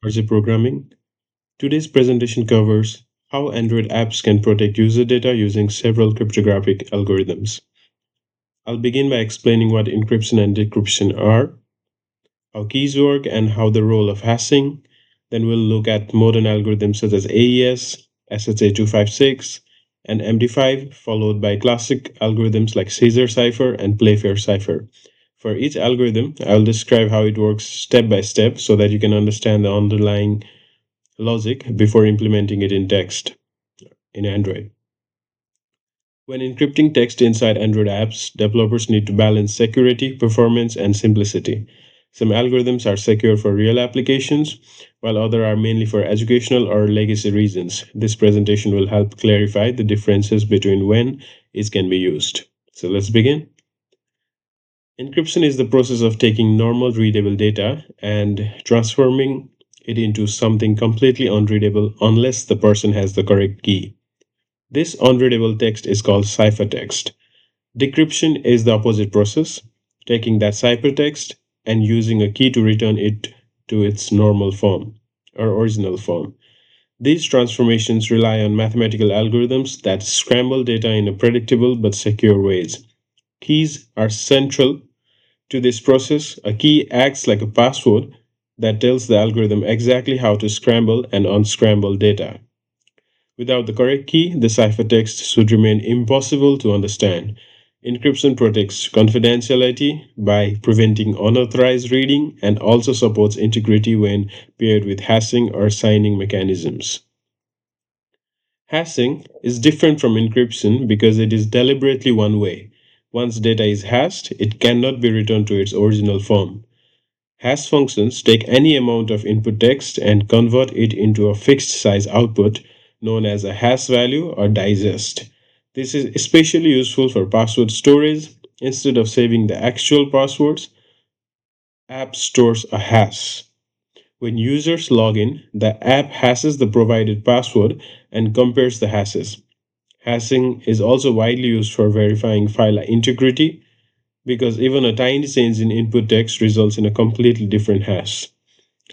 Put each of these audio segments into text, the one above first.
RJ Programming. Today's presentation covers how Android apps can protect user data using several cryptographic algorithms. I'll begin by explaining what encryption and decryption are, how keys work, and how the role of hashing. Then we'll look at modern algorithms such as AES, SHA-256, and MD5, followed by classic algorithms like Cipher and Playfair Cipher. For each algorithm, I'll describe how it works step by step so that you can understand the underlying logic before implementing it in text in Android. When encrypting text inside Android apps, developers need to balance security, performance, and simplicity. Some algorithms are secure for real applications, while others are mainly for educational or legacy reasons. This presentation will help clarify the differences between when it can be used. So let's begin. Encryption is the process of taking normal readable data and transforming it into something completely unreadable unless the person has the correct key. This unreadable text is called ciphertext. Decryption is the opposite process, taking that ciphertext and using a key to return it to its normal form or original form. These transformations rely on mathematical algorithms that scramble data in a predictable but secure ways. Keys are central to this process. A key acts like a password that tells the algorithm exactly how to scramble and unscramble data. Without the correct key, the ciphertext should remain impossible to understand. Encryption protects confidentiality by preventing unauthorized reading and also supports integrity when paired with hashing or signing mechanisms. Hashing is different from encryption because it is deliberately one way. Once data is hashed, it cannot be returned to its original form. Hash functions take any amount of input text and convert it into a fixed size output known as a hash value or digest. This is especially useful for password storage. Instead of saving the actual passwords, app stores a hash. When users log in, the app hashes the provided password and compares the hashes. Hashing is also widely used for verifying file integrity because even a tiny change in input text results in a completely different hash.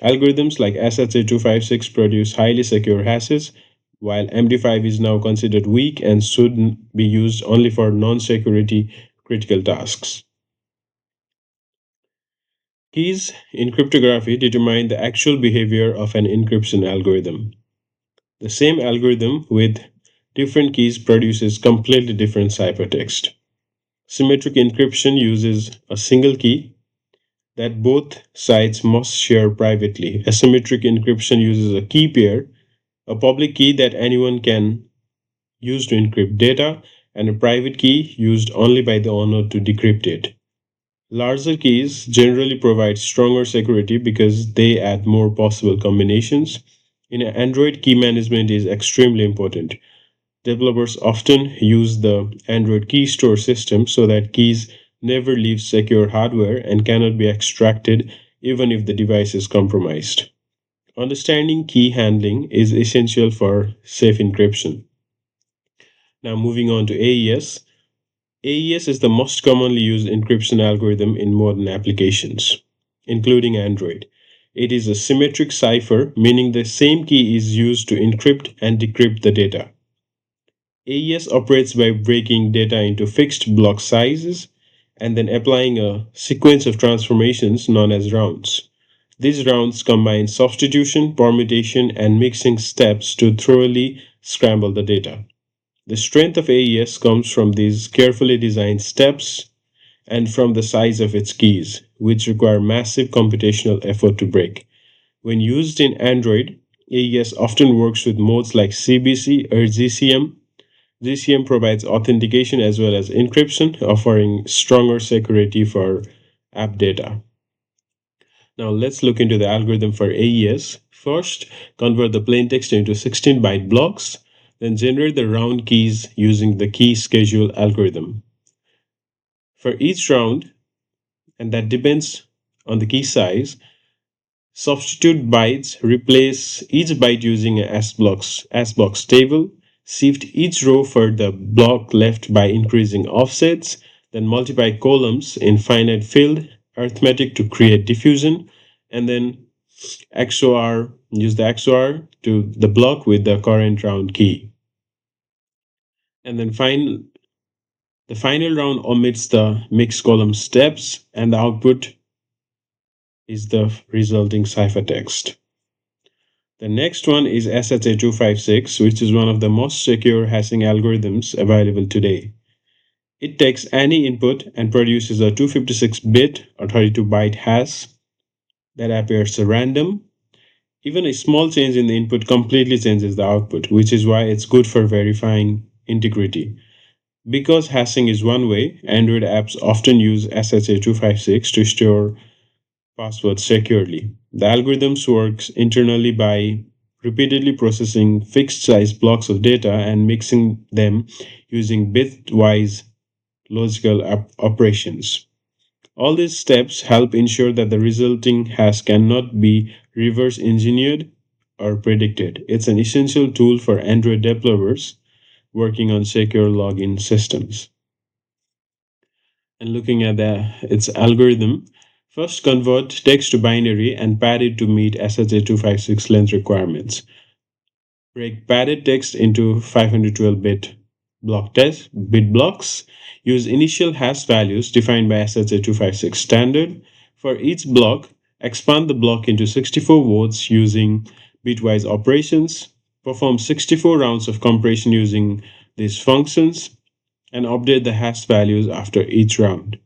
Algorithms like SHA-256 produce highly secure hashes, while MD5 is now considered weak and should be used only for non-security critical tasks. Keys in cryptography determine the actual behavior of an encryption algorithm. The same algorithm with different keys produces completely different ciphertext. Symmetric encryption uses a single key that both sides must share privately. Asymmetric encryption uses a key pair, a public key that anyone can use to encrypt data, and a private key used only by the owner to decrypt it. Larger keys generally provide stronger security because they add more possible combinations. In Android, key management is extremely important. Developers often use the Android key store system so that keys never leave secure hardware and cannot be extracted even if the device is compromised. Understanding key handling is essential for safe encryption. Now, moving on to AES. AES is the most commonly used encryption algorithm in modern applications, including Android. It is a symmetric cipher, meaning the same key is used to encrypt and decrypt the data. AES operates by breaking data into fixed block sizes and then applying a sequence of transformations known as rounds. These rounds combine substitution, permutation, and mixing steps to thoroughly scramble the data. The strength of AES comes from these carefully designed steps and from the size of its keys, which require massive computational effort to break. When used in Android, AES often works with modes like CBC or GCM. GCM provides authentication as well as encryption, offering stronger security for app data. Now let's look into the algorithm for AES. First, convert the plain text into 16-byte blocks, then generate the round keys using the key schedule algorithm. For each round, and that depends on the key size, substitute bytes, replace each byte using a S-box table, shift each row for the block left by increasing offsets, then multiply columns in finite field arithmetic to create diffusion, and then XOR use the XOR to the block with the current round key. And then the final round omits the mixed column steps, and the output is the resulting ciphertext. The next one is SHA-256, which is one of the most secure hashing algorithms available today. It takes any input and produces a 256-bit or 32-byte hash that appears random. Even a small change in the input completely changes the output, which is why it's good for verifying integrity. Because hashing is one way, Android apps often use SHA-256 to store passwords securely. The algorithms works internally by repeatedly processing fixed size blocks of data and mixing them using bitwise logical operations. All these steps help ensure that the resulting hash cannot be reverse engineered or predicted. It's an essential tool for Android developers working on secure login systems. And looking at its algorithm, first convert text to binary and pad it to meet SHA-256 length requirements. Break padded text into 512-bit bit blocks. Use initial hash values defined by SHA-256 standard. For each block, expand the block into 64 words using bitwise operations. Perform 64 rounds of compression using these functions and update the hash values after each round.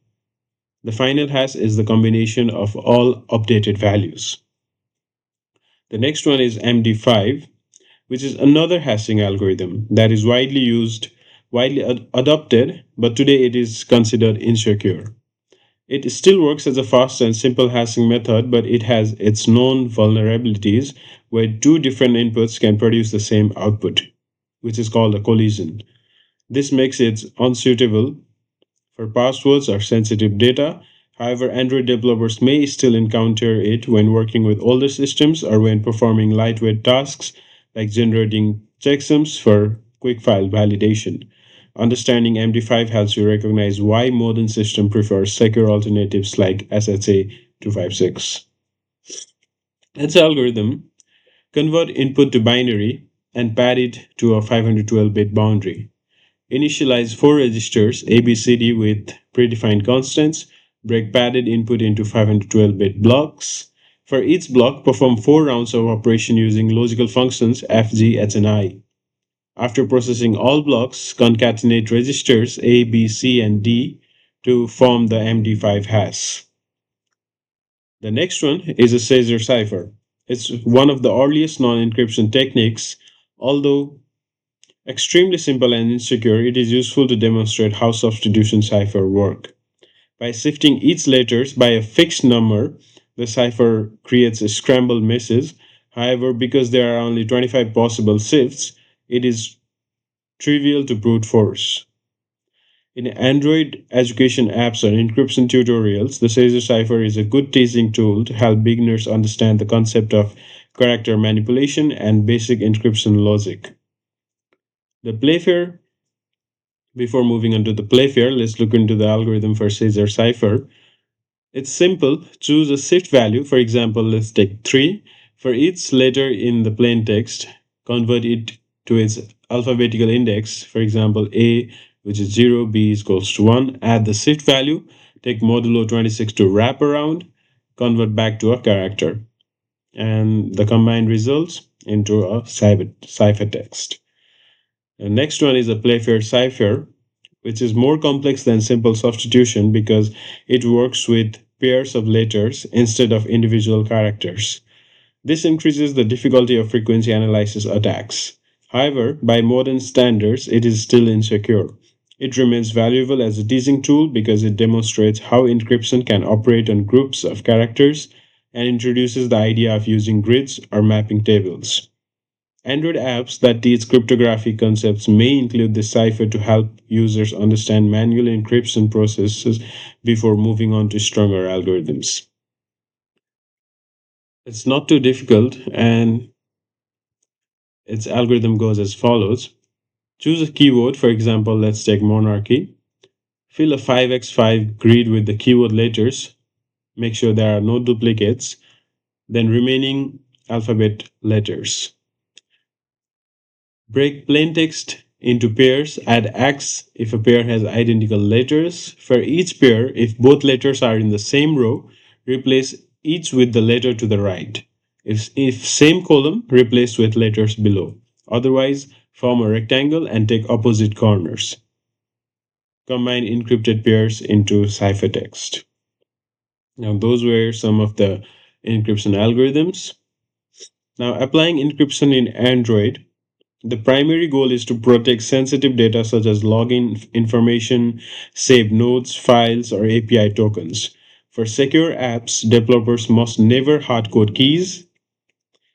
The final hash is the combination of all updated values. The next one is MD5, which is another hashing algorithm that is widely adopted, but today it is considered insecure. It still works as a fast and simple hashing method, but it has its known vulnerabilities where two different inputs can produce the same output, which is called a collision. This makes it unsuitable for passwords or sensitive data. However, Android developers may still encounter it when working with older systems or when performing lightweight tasks like generating checksums for quick file validation. Understanding MD5 helps you recognize why modern systems prefer secure alternatives like SHA-256. Its algorithm convert input to binary and pad it to a 512-bit boundary. Initialize four registers ABCD with predefined constants. Break padded input into 512-bit blocks. For each block, perform 4 rounds of operation using logical functions F, G, H, and I. After processing all blocks, concatenate registers A, B, C, and D to form the MD5 hash. The next one is a Caesar cipher. It's one of the earliest non-encryption techniques. Although extremely simple and insecure, it is useful to demonstrate how substitution cipher work. By shifting each letters by a fixed number, the cipher creates a scrambled message. However, because there are only 25 possible shifts, it is trivial to brute force. In Android education apps or encryption tutorials, the Caesar cipher is a good teaching tool to help beginners understand the concept of character manipulation and basic encryption logic. The Playfair, before moving on to the Playfair, let's look into the algorithm for Caesar cipher. It's simple. Choose a shift value. For example, let's take 3. For each letter in the plain text, convert it to its alphabetical index. For example, A, which is 0, B is equals to 1. Add the shift value. Take modulo 26 to wrap around. Convert back to a character. And the combined results into a ciphertext. The next one is a Playfair cipher, which is more complex than simple substitution because it works with pairs of letters instead of individual characters. This increases the difficulty of frequency analysis attacks. However, by modern standards, it is still insecure. It remains valuable as a teaching tool because it demonstrates how encryption can operate on groups of characters and introduces the idea of using grids or mapping tables. Android apps that teach cryptographic concepts may include this cipher to help users understand manual encryption processes before moving on to stronger algorithms. It's not too difficult, and its algorithm goes as follows. Choose a keyword, for example, let's take monarchy. Fill a 5x5 grid with the keyword letters. Make sure there are no duplicates. Then remaining alphabet letters. Break plain text into pairs. Add X if a pair has identical letters. For each pair, if both letters are in the same row, replace each with the letter to the right. If same column, replace with letters below. Otherwise, form a rectangle and take opposite corners. Combine encrypted pairs into ciphertext. Now, those were some of the encryption algorithms. Now, applying encryption in Android, the primary goal is to protect sensitive data such as login information, saved notes, files, or API tokens. For secure apps, developers must never hardcode keys.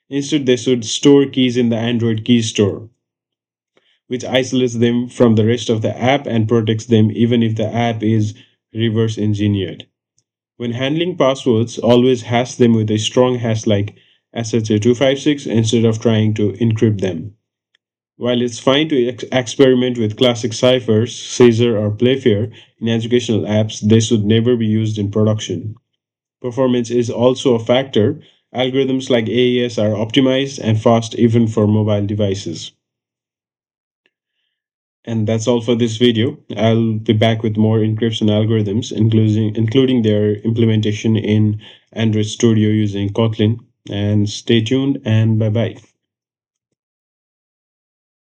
Instead, they should store keys in the Android key store, which isolates them from the rest of the app and protects them even if the app is reverse engineered. When handling passwords, always hash them with a strong hash like SHA-256 instead of trying to encrypt them. While it's fine to experiment with classic ciphers, Cipher or Playfair in educational apps, they should never be used in production. Performance is also a factor. Algorithms like AES are optimized and fast even for mobile devices. And that's all for this video. I'll be back with more encryption algorithms, including their implementation in Android Studio using Kotlin. And stay tuned and bye bye.